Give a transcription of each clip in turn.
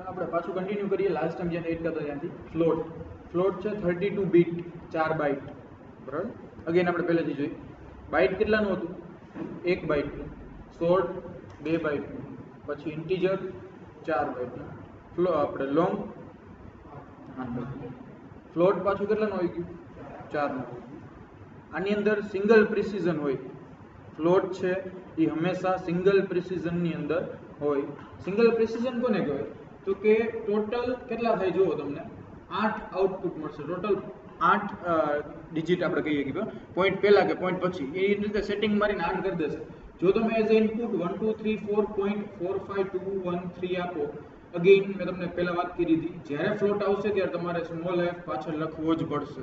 આપણે પાછું કન્ટિન્યુ કરીએ લાસ્ટ ટાઈમ જ્યાં એડ કરતા ત્યાંથી. ફ્લોટ છે 32 બીટ 4 બાઇટ, બરાબર. અગેન આપણે પહેલેથી જોઈએ બાઇટ કેટલાનું હતું, 1 બાઇટનું. શોર્ટ 2 બાઇટનું, પછી ઇન્ટીજર 4 બાઇટનું, આપણે લોંગ 8 બાઇટનું. ફ્લોટ પાછું કેટલાનું આવી ગયું, 4નું આવી ગયું. આની અંદર સિંગલ પ્રિસિઝન હોય. ફ્લોટ છે એ હંમેશા સિંગલ પ્રિસિઝનની અંદર હોય. સિંગલ પ્રિસિઝન કોને કહેવાય, તો કે ટોટલ કેટલા થાય જુઓ, તમને 8 આઉટપુટ મળશે. ટોટલ 8 ડિજિટ આપણે કહીએ કે પોઈન્ટ પહેલા કે પોઈન્ટ પછી એ રીતે સેટિંગ મારીને 8 કરી દેશે. જો તમે એઝ એ ઇનપુટ 1 2 3 4.45213 આપો, અગેઇન મેં તમને પહેલા વાત કરી હતી, જ્યારે ફ્લોટ આવશે ત્યારે તમારે સ્મોલ એફ પાછળ લખવો જ પડશે,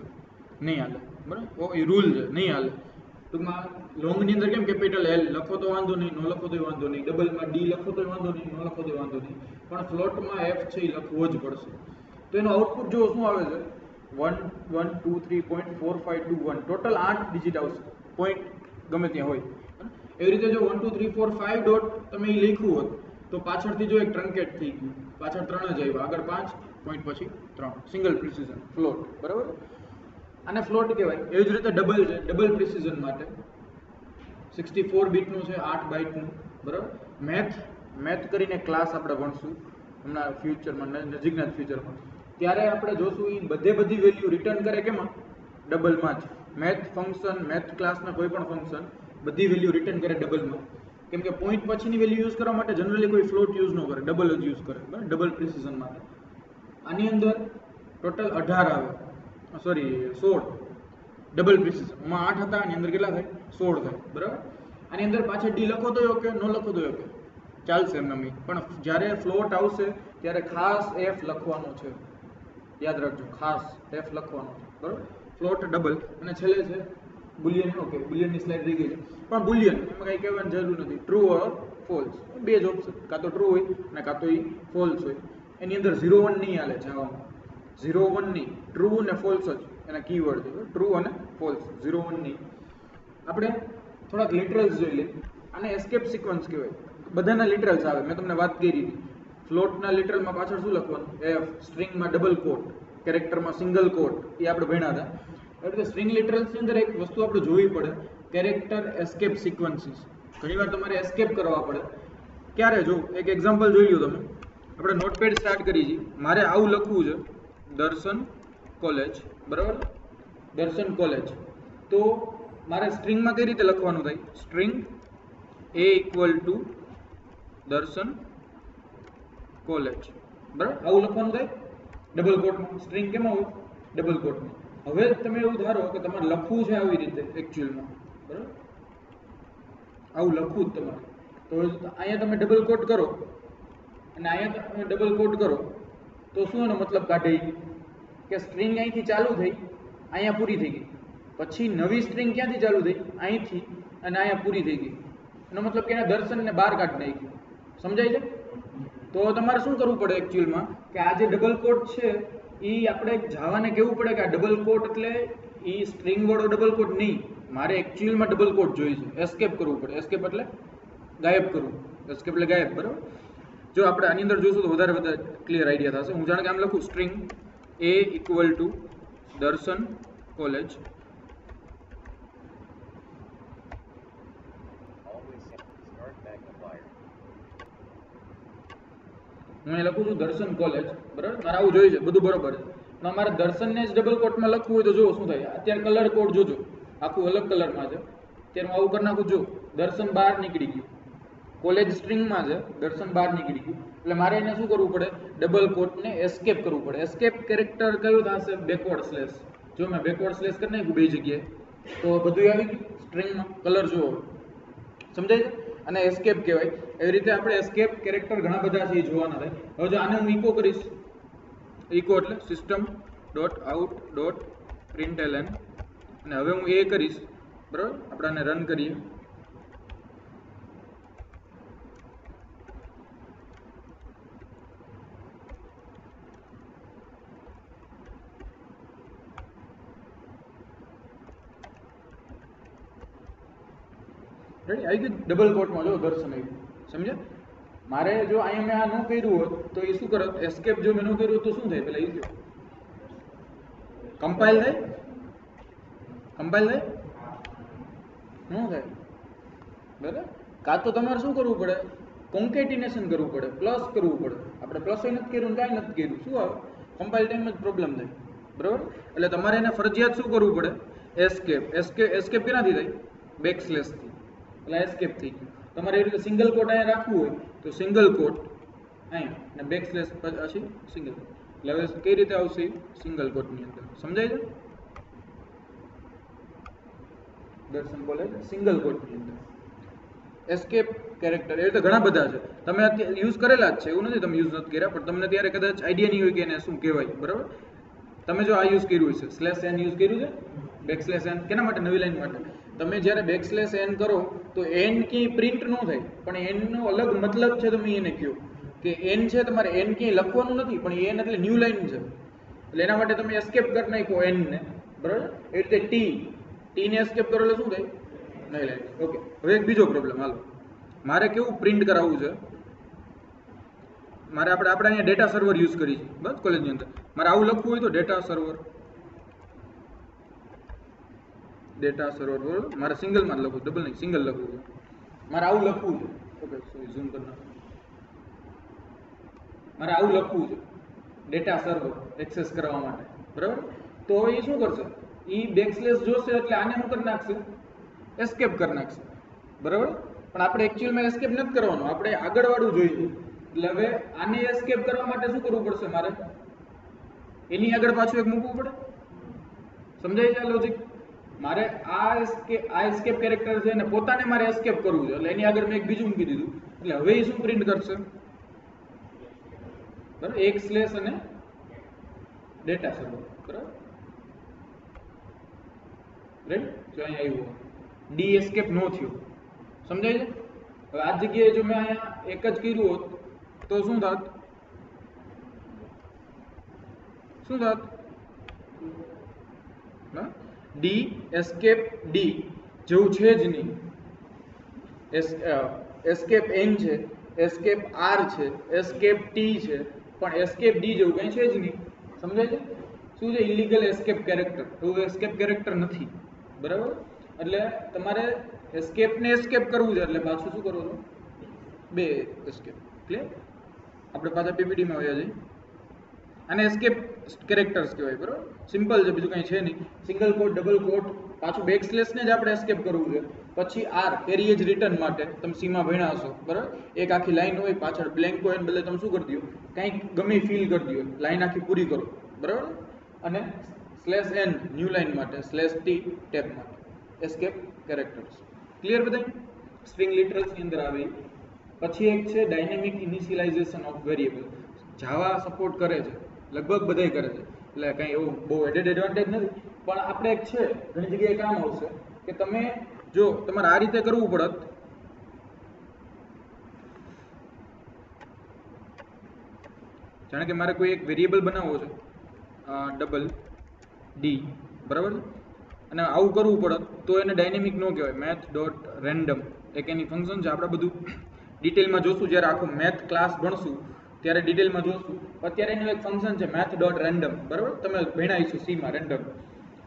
નહીં હાલે, બરાબર. એ રૂલ છે, નહીં હાલે. ટૂંકમાં લોંગની અંદર કેમ કેપિટલ એલ લખો તો વાંધો નહીં, ન લખો તો વાંધો નહીં, ડબલમાં ડી લખો તો વાંધો નહીં, ન લખો તો વાંધો નહીં, પણ ફ્લોટમાં એફ છે એ લખવો જ પડશે. તો એનો આઉટપુટ જો શું આવે છે 1 1 2 3.4521, ટોટલ 8 ડિજિટ આવશે, પોઈન્ટ ગમે ત્યાં હોય. એવી રીતે જો 1 2 3 4 5 ડોટ તમે એ લખ્યું હોત તો પાછળથી જો એક ટ્રંકેટ થઈ ગયું, પાછળ 3 જ આવ્યા, આગળ 5 પોઈન્ટ પછી 3, સિંગલ પ્રિસિઝન ફ્લોટ, બરાબર. આને ફ્લોટ કહેવાય. એવી જ રીતે ડબલ છે, ડબલ પ્રિસિઝન માટે 64 બીટનું છે, 8 બાઇટનું, બરાબર. મેથ કરીને ક્લાસ આપણે ભણશું હમણાં ફ્યુચરમાં, નજીકના ફ્યુચરમાં, ત્યારે આપણે જોશું એ બધી વેલ્યુ રિટર્ન કરે કેમાં, ડબલમાં જ. મેથ ફંક્શન, મેથ ક્લાસના કોઈ પણ ફંક્શન બધી વેલ્યુ રિટર્ન કરે ડબલમાં. કેમ કે પોઈન્ટ પછીની વેલ્યુ યુઝ કરવા માટે જનરલી કોઈ ફ્લોટ યુઝ ન કરે, ડબલ જ યુઝ કરે, બરાબર, ડબલ પ્રિસિઝન માટે. આની અંદર ટોટલ 18 આવે, સોરી 16 ડબલ પ્રિસિઝન. એમાં 8 હતા, આની અંદર કેટલા થાય, 16 થાય, બરાબર. આની અંદર પાછળ ડી લખો તો ઓકે, ન લખો તો ઓકે, ચાલશે એમ નહીં. પણ જ્યારે ફ્લોટ આવશે ત્યારે ખાસ એફ લખવાનો છે, યાદ રાખજો, ખાસ એફ લખવાનો છે, બરાબર. Float double. અને છેલ્લે છે બુલિયન. ઓકે, બુલિયનની સ્લાઇડ રહી ગઈ છે, પણ બુલિયન એમાં કંઈ કહેવાની જરૂર નથી. ટ્રુ ઓર ફોલ્સ, બે જ ઓપ્શન, કાં તો ટ્રુ હોય અને કાં તો એ ફોલ્સ હોય. એની અંદર 0 1 નહીં હાલે જાવામાં, 0 1 નહીં, ટ્રુ અને ફોલ્સ જ એના કીવર્ડ છે, ટ્રુ અને ફોલ્સ, 0 1 નહીં. આપણે થોડાક લિટરલ્સ જોઈ લઈએ. આને એસ્કેપ સિક્વન્સ કહેવાય. બધાના લિટરલ્સ આવે, મેં તમને વાત કરી હતી. ફ્લોટના લિટરલમાં પાછળ શું લખવાનું, એફ. સ્ટ્રિંગમાં ડબલ કોટ, કેરેક્ટરમાં સિંગલ કોટ, એ આપણે ભણ્યા હતા. એટલે સ્ટ્રિંગ લિટરલ્સની અંદર એક વસ્તુ આપણે જોવી પડે, કેરેક્ટર એસ્કેપ સિક્વન્સીસ. ઘણીવાર તમારે એસ્કેપ કરવા પડે. ક્યારે જો એક એક્ઝામ્પલ જોઈ લો તમે. આપણે નોટપેડ સ્ટાર્ટ કરી છીએ, મારે આવું લખવું છે, દર્શન કોલેજ, બરાબર, દર્શન કોલેજ. તો મારે સ્ટ્રિંગમાં કઈ રીતે લખવાનું થાય, સ્ટ્રિંગ એ ઇક્વલ ટુ દર્શન કોલેજ, બરાબર, આવું લખવાનું થાય ડબલ કોટમાં. સ્ટ્રિંગ કેમાં હોય, ડબલ કોટમાં. હવે તમે એવું ધારો કે તમારે લખવું છે આવી રીતે એકચ્યુઅલમાં, બરાબર, આવું લખવું જ તમારે. તો અહીંયા તમે ડબલ કોટ કરો અને અહીંયા તમે ડબલ કોટ કરો તો શું એનો મતલબ કાઢે કે સ્ટ્રિંગ અહીંથી ચાલુ થઈ, અહીંયા પૂરી થઈ ગઈ. પછી નવી સ્ટ્રિંગ ક્યાંથી ચાલુ થઈ, અહીંથી, અને અહીંયા પૂરી થઈ ગઈ. એનો મતલબ કે એના દર્શનને બહાર કાઢી નાખ્યું. સમજાય છે? તો તમારે શું કરવું પડે એકચ્યુઅલમાં, કે આ જે ડબલ કોટ છે એ આપણે જાવાને કહેવું પડે કે આ ડબલ કોટ એટલે એ સ્ટ્રિંગ વાળો ડબલ કોટ નહીં, મારે એકચ્યુઅલમાં ડબલ કોટ જોઈએ છે. એસ્કેપ કરવું પડે. એસ્કેપ એટલે ગાયબ કરવું, એસ્કેપ એટલે ગાયબ, બરાબર. જો આપણે આની અંદર જોશું તો વધારે ક્લિયર આઈડિયા થશે. હું જાણે કે આમ લખું, સ્ટ્રિંગ એ ઇક્વલ ટુ દર્શન કોલેજ, હું અહીં લખું છું દર્શન કોલેજ, બરાબર. મારે આવું જોઈએ છે, બધું બરોબર છે. પણ અમારે દર્શનને જ ડબલ કોટમાં લખવું હોય તો જુઓ શું થાય. અત્યારે કલર કોડ જોજો, આખું અલગ કલરમાં છે. અત્યારે હું આવું કરી નાખું, જો દર્શન બહાર નીકળી ગયું, કોલેજ સ્ટ્રિંગમાં છે, દર્શન બહાર નીકળી ગયું. એટલે મારે એને શું કરવું પડે, ડબલ કોટને એસ્કેપ કરવું પડે. એસ્કેપ કેરેક્ટર કયું થશે, બેકવર્ડ સ્લેશ. જો મેં બેકવર્ડ સ્લેશ કરી નાખ્યું બે જગ્યાએ તો બધું આવી ગયું સ્ટ્રિંગમાં. કલર જુઓ, સમજાય છે? અને એસ્કેપ કહેવાય. એવી રીતે આપણે એસ્કેપ કેરેક્ટર ઘણા બધા છે એ જોવાના થાય. હવે જો આને હું ઇકો કરીશ, ઇકો એટલે system dot out dot println, અને હવે હું એ કરીશ, બરાબર. આપણે આને રન કરીએ. રેડી, આવી ગયું ડબલ કોટમાં, જો દર્શન આવ્યું, સમજ્યા? મારે જો અહીંયા મેં આ ન કર્યું હોત તો એ શું કરત, એસ્કેપ જો મેં ન કર્યું તો શું થાય, પેલા એ કહો. કમ્પાઇલ થાય? કમ્પાઇલ થાય? શું થાય? બરાબર. કાં તો તમારે શું કરવું પડે, કોન્કેટિનેશન કરવું પડે, પ્લસ કરવું પડે. આપણે પ્લસ એ નથી કર્યું, કાંઈ નથી કર્યું, શું આવે, કમ્પાઇલ ટાઈમ જ પ્રોબ્લેમ થાય. બરાબર. એટલે તમારે એને ફરજિયાત શું કરવું પડે, એસ્કેપ. એસ્કેપ કેનાથી થાય, બેકસ્લેશથી. એટલે એસ્કેપ થઈ ગયું. તમારે એ રીતે સિંગલ કોટ અહીંયા રાખવું હોય તો સિંગલ કોટ અહીંયા અને બેકસ્લેશ પછી સિંગલ. એટલે હવે કઈ રીતે આવશે સિંગલ કોટની અંદર, સમજાય છે? દર્શન બોલે સિંગલ કોટની અંદર એસ્કેપ કેરેક્ટર. એ રીતે ઘણા બધા છે, તમે અત્યારે યુઝ કરેલા જ છે, એવું નથી તમે યુઝ નથી કર્યા, પણ તમને ત્યારે કદાચ આઈડિયા નહીં હોય કે એને શું કહેવાય. બરાબર. તમે જો આ યુઝ કર્યું છે, સ્લેશ એન યુઝ કર્યું છે, બેકસ્લેશ એન કેના માટે, નવી લાઈન માટે. તમે જ્યારે બેકસ્લેશ એન કરો તો એન ક્યાંય પ્રિન્ટ ન થાય, પણ એનનો અલગ મતલબ છે, તમે એને કહો કે એન છે, તમારે એન ક્યાંય લખવાનું નથી, પણ એન એટલે ન્યૂ લાઈન છે. એટલે એના માટે તમે એસ્કેપ કરી નાખો એન ને. બરાબર. એ રીતે ટી ને એસ્કેપ કરો એટલે શું થાય, નવી લાઈન. ઓકે. હવે એક બીજો પ્રોબ્લેમ, હાલો. મારે કેવું પ્રિન્ટ કરાવવું છે, મારે આપણે અહીંયા ડેટા સર્વર યુઝ કરી છે બસ કોલેજની અંદર. મારે આવું લખવું હોય તો ડેટા સર્વર બરોબર. મારે સિંગલમાં જ લખવું, ડબલ નહીં, સિંગલ લખવું છે. મારે આવું લખવું છે. ઓકે, સોરી, ઝૂમ કરી નાખો. મારે આવું લખવું છે ડેટા સર્વર એક્સેસ કરવા માટે. બરાબર. તો એ શું કરશે, એ બેકસ્લેશ જોશે એટલે આને શું કરી નાખશે, એસ્કેપ કરી નાખશે. બરાબર. પણ આપણે એકચ્યુઅલમાં એસ્કેપ નથી કરવાનું, આપણે આગળવાળું જોઈએ. એટલે હવે આને એસ્કેપ કરવા માટે શું કરવું પડશે, મારે એની આગળ પાછું એક મૂકવું પડે. સમજાય છે લોજિક? મારે આ એસ્કેપ કેરેક્ટર છે ને પોતાને મારે એસ્કેપ કરવું છે, એટલે એની આગળ મેં એક બીજું મૂકી દીધું. એટલે હવે એ શું પ્રિન્ટ કરશે, બરાબર, એક સ્લેશ અને ડેટા સર્વર. બરાબર. રાઈટ. જો અહીંયા આવ્યું ડી એસ્કેપ નો થયો, સમજાય છે? હવે આ જગ્યાએ જો મેં અહીંયા એક જ કર્યું હોત તો શું થાત, ડી એસ્કેપ ડી જેવું છે જ નહીં. એસ્કેપ એન છે, એસ્કેપ આર છે, એસ્કેપ ટી છે, પણ એસ્કેપ ડી જેવું કંઈ છે જ નહીં. સમજાય છે? શું છે, ઇલીગલ એસ્કેપ કેરેક્ટર. એવું એસ્કેપ કેરેક્ટર નથી. બરાબર. એટલે તમારે એસ્કેપને એસ્કેપ કરવું છે, એટલે પાછું શું કરવું છે, બે એસ્કેપ. ક્લિયર? આપણે પાછા પીપીટીમાં આવ્યા છીએ. અને એસ્કેપ કેરેક્ટર્સ કહેવાય. બરાબર. સિમ્પલ છે, બીજું કંઈ છે નહીં. સિંગલ કોટ, ડબલ કોટ, પાછું બેકસ્લેશને જ આપણે એસ્કેપ કરવું છે. પછી આર કેરીએજ રિટર્ન માટે તમે સીમાં ભણ્યા હશો. બરાબર. એક આખી લાઈન હોય, પાછળ બ્લેન્ક હોય, બદલે તમે શું કરી દો, કંઈક ગમે ફિલ કરી દો, લાઈન આખી પૂરી કરો. બરાબર. અને સ્લેશ એન ન્યૂ લાઈન માટે, સ્લેશ ટી ટેપ માટે એસ્કેપ કેરેક્ટર્સ. ક્લિયર બધા? સ્ટ્રિંગ લિટરલ્સની અંદર આવે. પછી એક છે dynamic initialization of variable. Java support કરે છે, લગભગ બધાય કરે છે, એટલે કંઈ એવું બહુ એડેડ એડવાન્ટેજ નથી, પણ આપણે એક છે ઘણી જગ્યાએ કામ આવશે કે તમે જો તમારે આ રીતે કરવું પડત. જાણે કે મારે કોઈ એક વેરિયેબલ બનાવવો છે, ડબલ ડી. બરાબર. અને આવું કરવું પડત તો એને ડાયનેમિક ન કહેવાય, મેથ ડોટ રેન્ડમ એક એની ફંક્શન છે. આપણે બધું ડિટેલમાં જોશું, જ્યારે આખો મેથ ક્લાસ ભણશું ત્યારે ડિટેલમાં જોશું. અત્યારે એનું એક ફંક્શન છે મેથ ડોટ રેન્ડમ. બરાબર. તમે ભણાવીશું સીમાં રેન્ડમ.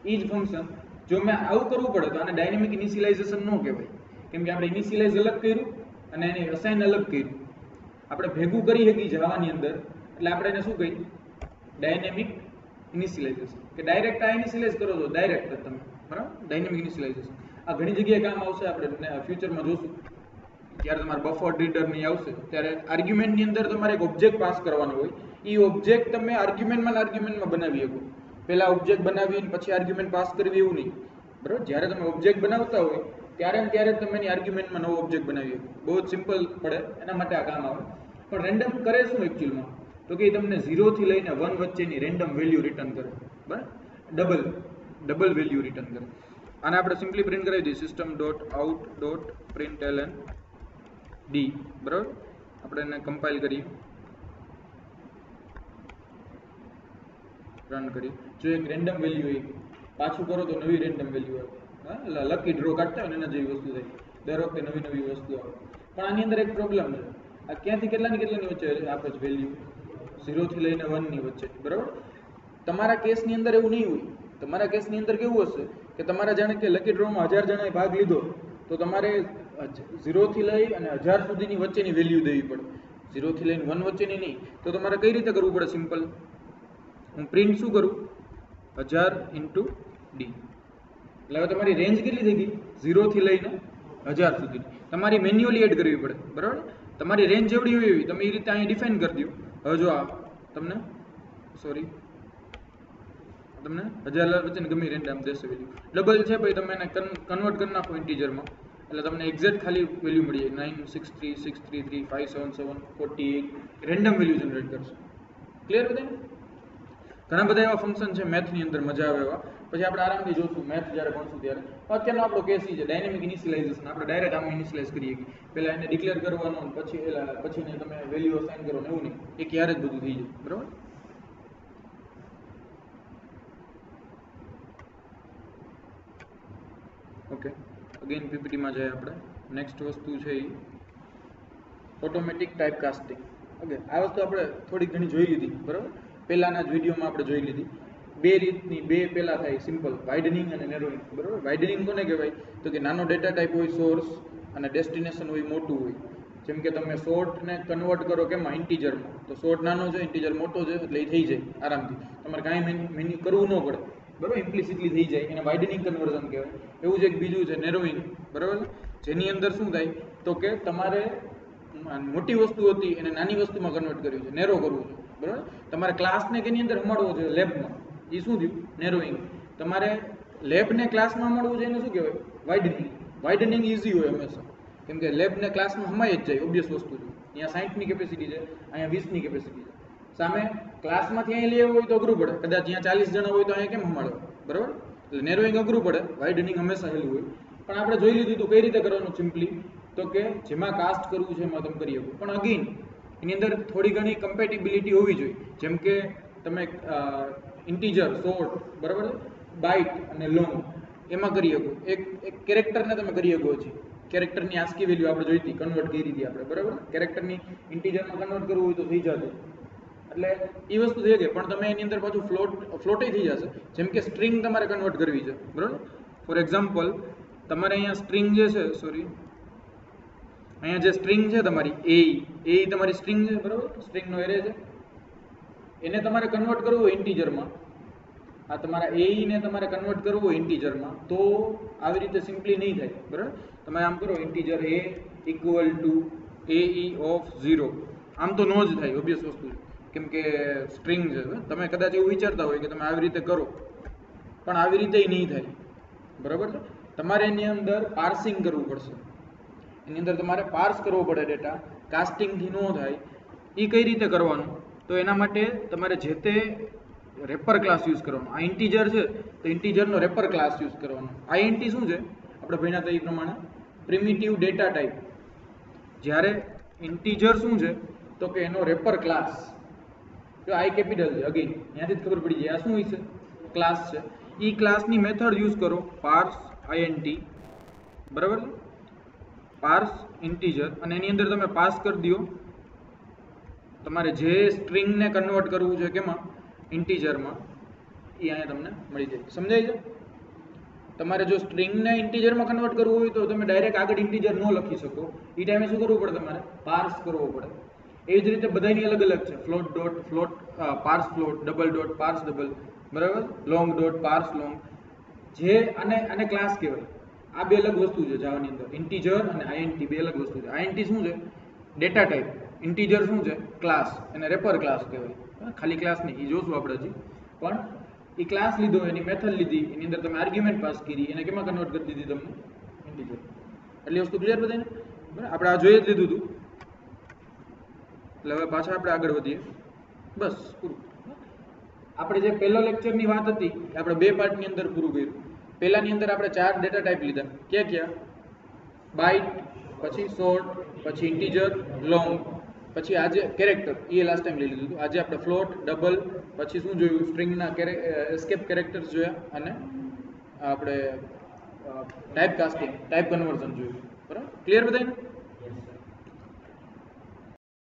એ જ ફંક્શન જો મેં આવું કરવું પડે તો આને ડાયનેમિક ઇનિશિયલાઇઝેશન ન કહેવાય, કેમ કે આપણે ઇનિશિયલાઇઝ અલગ કર્યું અને એને અસાઇન અલગ કર્યું. આપણે ભેગું કરી શકીએ જવાની અંદર, એટલે આપણે એને શું કહીએ, ડાયનેમિક ઇનિશિયલાઇઝેશન. કે ડાયરેક્ટ આ ઇનિશિયલાઇઝ કરો છો, ડાયરેક્ટ તમે. બરાબર. ડાયનેમિક ઇનિશિયલાઇઝેશન આ ઘણી જગ્યાએ કામ આવશે, આપણે ફ્યુચરમાં જોશું. જ્યારે તમારે બફર રીડર ની આવશે ત્યારે આર્ગ્યુમેન્ટની અંદર તમારે એક ઓબ્જેક્ટ પાસ કરવાનો હોય. એ ઓબ્જેક્ટ તમે આર્ગ્યુમેન્ટમાં બનાવી શકો. પહેલા ઓબ્જેક્ટ બનાવીને પછી આર્ગ્યુમેન્ટ પાસ કરવી એવું નહીં. બરાબર. જ્યારે તમે ઓબ્જેક્ટ બનાવતા હોય ત્યારે તમે એની આર્ગ્યુમેન્ટમાં નવો ઓબ્જેક્ટ બનાવી શકો. બહુ જ સિમ્પલ પડે, એના માટે આ કામ આવે. પણ રેન્ડમ કરે શું એકચ્યુઅલમાં, તો કે તમને 0 થી લઈને 1 વચ્ચેની રેન્ડમ વેલ્યુ રિટર્ન કરે. બરાબર. ડબલ વેલ્યુ રિટર્ન કરે. આને આપણે સિમ્પલી પ્રિન્ટ કરાવી દઈએ, system dot out dot println D. બરાબર. આપણે એને કમ્પાઇલ કરીએ, રન કરીએ. જો એક રેન્ડમ વેલ્યુ હોય, પાછું કરો તો નવી રેન્ડમ વેલ્યુ આવે. એટલે લકી ડ્રો કાઢતા હોય ને એના જેવી વસ્તુ થાય. દર વખતે નવી વસ્તુ આવે. પણ આની અંદર એક પ્રોબ્લેમ છે, આ ક્યાંથી કેટલાની વચ્ચે આપે છે વેલ્યુ? 0 થી લઈને 1 ની વચ્ચે, બરાબર? તમારા કેસની અંદર એવું નહીં હોય. તમારા કેસની અંદર કેવું હશે કે તમારા જાણે કે લકી ડ્રોમાં 1000 જણાએ ભાગ લીધો, તો તમારે 0 થી લઈ અને 1000 સુધીની વચ્ચેની વેલ્યુ દેવી પડે. 0 થી લઈને 1 વચ્ચેની નહીં. તો તમારે કઈ રીતે કરવું પડે? સિમ્પલ, હું પ્રિન્ટ શું કરું? 1000 ઇન્ટુ ડી. એટલે હવે તમારી રેન્જ કેટલી થઈ ગઈ? 0 થી લઈને 1000 સુધી. તમારી મેન્યુઅલી એડ કરવી પડે, બરાબર? તમારી રેન્જ જેવડી હોય એવી તમે એ રીતે અહીં ડિફાઇન કરી દો. હવે જો આ તમને તમને 1000 વચ્ચે ગમે રેન્જ આમ દેશે વેલ્યુ. ડબલ છે ભાઈ, તમે એને કન્વર્ટ કરી નાખો ઇન્ટીજરમાં, એટલે તમને એક્ઝેક્ટ ખાલી વેલ્યુ મળી જાય. 963 633 577 48 રેન્ડમ વેલ્યુ જનરેટ કરશે. ક્લિયર બધાને? ઘણા બધા એવા ફંક્શન છે મેથની અંદર મજા આવે એવા, પછી આપણે આરામથી જોશું મેથ જ્યારે ભણશું ત્યારે. અત્યારનો આપણો કેસ છે ડાયનેમિક ઇનિશિયલાઇઝેશન. આપણે ડાયરેક્ટ આમ ઇનિશિયલાઇઝ કરીએ કે પહેલા એને ડિક્લેર કરવાનું, પછી તમે વેલ્યુ અસાઇન કરો, એવું નહીં, એ ક્યારે જ બધું થઈ જાય, બરાબર? ઓકે, અગેન પીપીટીમાં જાય આપણે. નેક્સ્ટ વસ્તુ છે એ ઓટોમેટિક ટાઈપ કાસ્ટિંગ. ઓકે, આ વસ્તુ આપણે થોડીક ઘણી જોઈ લીધી, બરાબર? પહેલાના જ વિડીયોમાં આપણે જોઈ લીધી. બે રીતની, બે પહેલા થાય, સિમ્પલ વાઇડનિંગ અને નેરોઈંગ, બરાબર? વાઇડનિંગ કોને કહેવાય? તો કે નાનો ડેટા ટાઈપ હોય સોર્સ અને ડેસ્ટિનેશન હોય મોટું હોય. જેમ કે તમે શોર્ટને કન્વર્ટ કરો કેમાં? ઇન્ટીજરમાં. તો શોર્ટ નાનો છે, ઇન્ટીજર મોટો છે, એટલે એ થઈ જાય આરામથી. તમારે કાંઈ મેન્યુ કરવું ન પડે, બરાબર? ઇમ્પ્લિસિટલી થઈ જાય. એને વાઇડનિંગ કન્વર્ઝન કહેવાય. એવું જ એક બીજું છે નેરોઈંગ, બરાબર? જેની અંદર શું થાય તો કે તમારે મોટી વસ્તુ હતી એને નાની વસ્તુમાં કન્વર્ટ કરવી છે, નેરો કરવું છે, બરાબર? તમારે ક્લાસને કેની અંદર મળવો છે? લેબમાં. એ શું થયું? નેરોઈંગ. તમારે લેબને ક્લાસમાં મળવું છે એને શું કહેવાય? વાઇડનિંગ. વાઇડનિંગ ઇઝી હોય હંમેશા, કેમ કે લેબને ક્લાસમાં હમાઈ જ જાય, ઓબ્વિયસ વસ્તુ છે. અહીંયા 60ની કેપેસિટી છે, અહીંયા 20ની કેપેસિટી છે. સામે ક્લાસમાંથી અહીં લેવું હોય તો અઘરું પડે. કદાચ અહીંયા 40 જણા હોય તો અહીંયા કેમ હમાડો, બરાબર? એટલે નેરોઈંગ અઘરું પડે, વાઇડનિંગ હંમેશા હેલું હોય. પણ આપણે જોઈ લીધું હતું કઈ રીતે કરવાનું સિમ્પલી, તો કે જેમાં કાસ્ટ કરવું છે એમાં તમે કરી શકો. પણ અગેન એની અંદર થોડી ઘણી કમ્પેટિબિલિટી હોવી જોઈએ. જેમ કે તમે ઇન્ટીજર, શોર્ટ, બરાબર, બાઇટ અને લોંગ એમાં કરી શકો. એક કેરેક્ટરને તમે કરી શકો છે. કેરેક્ટરની આસ્કી વેલ્યુ આપણે જોઈતી, કન્વર્ટ કરી હતી આપણે, બરાબર? કેરેક્ટરની ઇન્ટીજરમાં કન્વર્ટ કરવું હોય તો થઈ જતું, એટલે એ વસ્તુ થઈ ગઈ. પણ તમે એની અંદર પાછું ફ્લોટે થઈ જશે. જેમ કે સ્ટ્રિંગ તમારે કન્વર્ટ કરવી છે, બરાબર? ફોર એક્ઝામ્પલ તમારે અહીંયા સ્ટ્રિંગ જે છે, અહીંયા જે સ્ટ્રિંગ છે તમારી એ તમારી સ્ટ્રિંગ છે, બરાબર? સ્ટ્રિંગનો એરે છે. એને તમારે કન્વર્ટ કરવું હોય ઇન્ટીજરમાં. આ તમારા ને તમારે કન્વર્ટ કરવું હોય ઇન્ટીજરમાં, તો આવી રીતે સિમ્પલી નહીં થાય, બરાબર? તમે આમ કરો integer a equal to ae of 0. આમ તો નો જ થાય, ઓબ્વિયસ વસ્તુ છે, કેમ કે સ્ટ્રિંગ છે. તમે કદાચ એવું વિચારતા હોય કે તમે આવી રીતે કરો, પણ આવી રીતે નહીં થાય, બરાબર છે? તમારે એની અંદર પાર્સિંગ કરવું પડશે. એની અંદર તમારે પાર્સ કરવો પડે ડેટા. કાસ્ટિંગથી ન થાય. એ કઈ રીતે કરવાનું? તો એના માટે તમારે જે તે રેપર ક્લાસ યુઝ કરવાનો. આ ઇન્ટીજર છે તો ઇન્ટીજરનો રેપર ક્લાસ યુઝ કરવાનો. આઈએનટી શું છે? આપણે ભણ્યા હતા એ પ્રમાણે પ્રિમિટિવ ડેટા ટાઈપ. જ્યારે ઇન્ટીજર શું છે તો કે એનો રેપર ક્લાસ, જો આઈ કેપિટલ છે, અગેન ત્યાંથી જ ખબર પડી જાય આ શું છે? ક્લાસ છે. એ ક્લાસની મેથડ યુઝ કરો, પાર્સ આઈએનટી, બરાબર? પાર્સ ઇન્ટીજર, અને એની અંદર તમે પાસ કરી દો તમારે જે સ્ટ્રિંગને કન્વર્ટ કરવું છે કેમાં? ઇન્ટીજરમાં. એ અહીંયા તમને મળી જાય. સમજાય છે? તમારે જો સ્ટ્રિંગને ઇન્ટીજરમાં કન્વર્ટ કરવું હોય તો તમે ડાયરેક્ટ આગળ ઇન્ટીજર ન લખી શકો. એ ટાઈમે શું કરવું પડે? તમારે પાર્સ કરવો પડે. એવી જ રીતે બધાની અલગ અલગ છે. Float dot float, પાર્સ float, double dot પાર્સ double, બરાબર? Long dot પાર્સ long. જે આને ક્લાસ કહેવાય. આ બે અલગ વસ્તુ છે જાવાની અંદર. ઇન્ટીજર અને આઈએનટી બે અલગ વસ્તુ છે. આઈએનટી શું છે? Data type. ઇન્ટીજર શું છે? ક્લાસ. એને રેપર ક્લાસ કહેવાય. ખાલી ક્લાસ નહીં, એ જોશું આપણે હજી. પણ એ ક્લાસ લીધો, એની મેથડ લીધી, એની અંદર તમે આર્ગ્યુમેન્ટ પાસ કરી, એને કેમાં કન્વર્ટ કરી દીધી? તમને ઇન્ટીજર. એટલી વસ્તુ ક્લિયર બધાને? બરાબર? આપણે આ જોઈ જ લીધું હતું. એટલે હવે પાછા આપણે આગળ વધીએ. બસ પૂરું. આપણે જે પહેલો લેક્ચરની વાત હતી આપણે બે પાર્ટની અંદર પૂરું કર્યું. પહેલાની અંદર આપણે 4 ડેટા ટાઈપ લીધા. ક્યાં? બાઇટ, પછી શોર્ટ, પછી ઇન્ટીજર, લોંગ, પછી આજે કેરેક્ટર. એ લાસ્ટ ટાઈમ લઈ લીધું હતું. આજે આપણે ફ્લોટ, ડબલ, પછી શું જોયું? સ્ટ્રિંગના એસ્કેપ કેરેક્ટર્સ જોયા, અને આપણે ટાઈપ કાસ્ટિંગ, ટાઈપ કન્વર્ઝન જોયું. બરાબર? ક્લિયર બધાને?